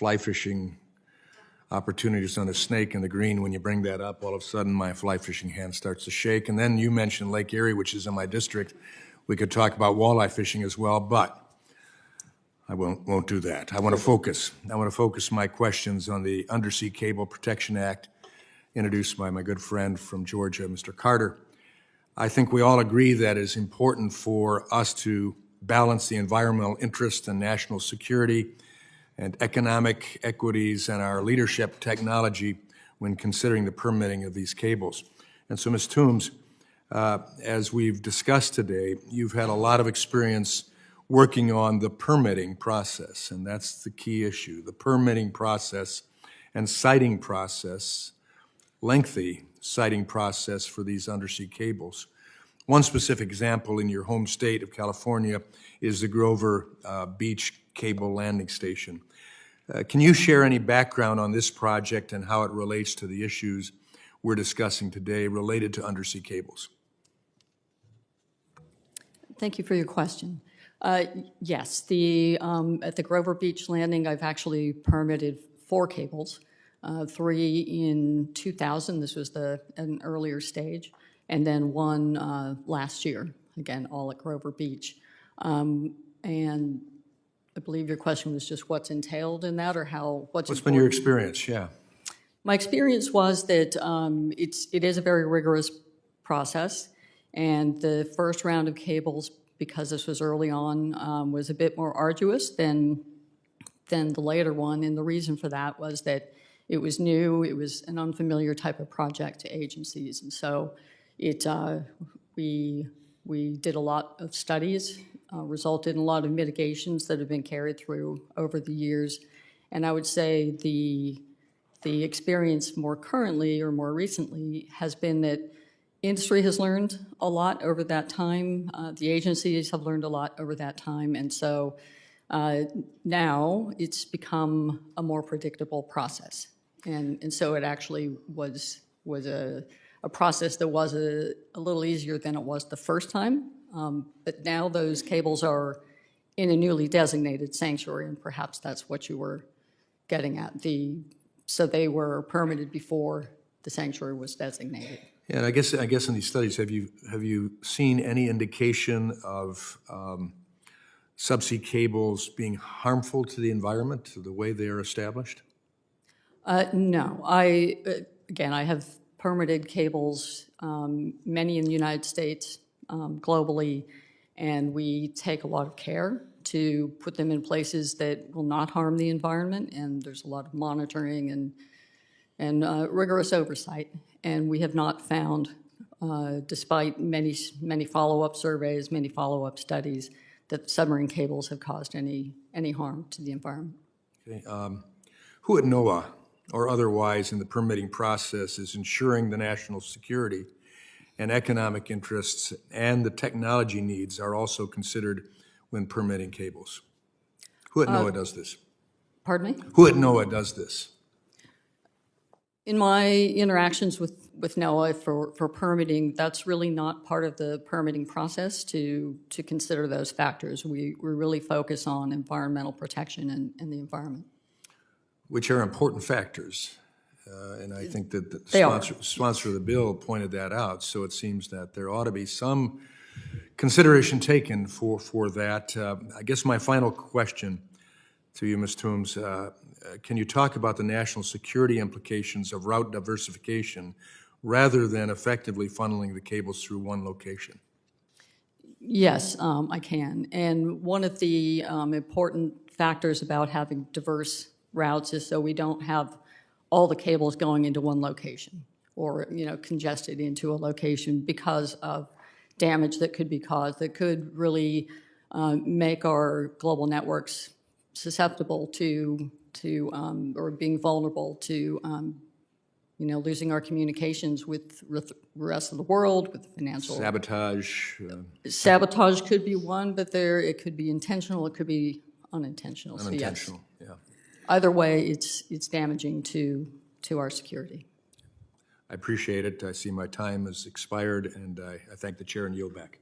fly fishing opportunities on a snake in the green. When you bring that up, all of a sudden my fly fishing hand starts to shake. And then you mentioned Lake Erie, which is in my district. We could talk about walleye fishing as well, but I won't do that. I want to focus my questions on the Undersea Cable Protection Act introduced by my good friend from Georgia, Mr. Carter. I think we all agree that it's important for us to balance the environmental interest and national security and economic equities and our leadership technology when considering the permitting of these cables. And so, Ms. Toombs, as we've discussed today, you've had a lot of experience working on the permitting process, and that's the key issue, the permitting process and siting process, lengthy siting process for these undersea cables. One specific example in your home state of California is the Grover Beach Cable Landing Station. Can you share any background on this project and how it relates to the issues we're discussing today related to undersea cables? Thank you for your question. Yes, at the Grover Beach Landing, I've actually permitted 4 cables, 3 in 2000, this was an earlier stage, and then 1 last year, again, all at Grover Beach. And I believe your question was just what's entailed in that, or what's been your experience? Yeah. My experience was that it is a very rigorous process, and the first round of cables, because this was early on, was a bit more arduous than the later one, and the reason for that was that it was new, it was an unfamiliar type of project to agencies, and so we did a lot of studies, resulted in a lot of mitigations that have been carried through over the years. And I would say the experience more currently or more recently has been that industry has learned a lot over that time. The agencies have learned a lot over that time. And so now it's become a more predictable process. And so it actually was a process that was a little easier than it was the first time. But now those cables are in a newly designated sanctuary, and perhaps that's what you were getting at. So they were permitted before the sanctuary was designated. Yeah, and I guess in these studies, have you seen any indication of subsea cables being harmful to the environment, to the way they are established? No. I have permitted cables, many in the United States, globally, and we take a lot of care to put them in places that will not harm the environment, and there's a lot of monitoring and rigorous oversight. And we have not found, despite many follow-up surveys, many follow-up studies, that submarine cables have caused any harm to the environment. Okay. Who at NOAA or otherwise in the permitting process is ensuring the national security and economic interests and the technology needs are also considered when permitting cables? Who at NOAA does this? Pardon me? Who at NOAA does this? In my interactions with NOAA for permitting, that's really not part of the permitting process to consider those factors. We really focus on environmental protection and the environment. Which are important factors. And I think that the sponsor of the bill pointed that out, so it seems that there ought to be some consideration taken for that. I guess my final question to you, Ms. Toombs, can you talk about the national security implications of route diversification rather than effectively funneling the cables through one location? Yes, I can. And one of the important factors about having diverse routes is so we don't have all the cables going into one location or congested into a location because of damage that could be caused that could really make our global networks susceptible to or being vulnerable to losing our communications with the rest of the world, with financial sabotage. Sabotage could be one, but it could be intentional, it could be unintentional. Unintentional, so yes. Yeah. Either way, it's damaging to our security. I appreciate it. I see my time has expired, and I thank the chair and yield back.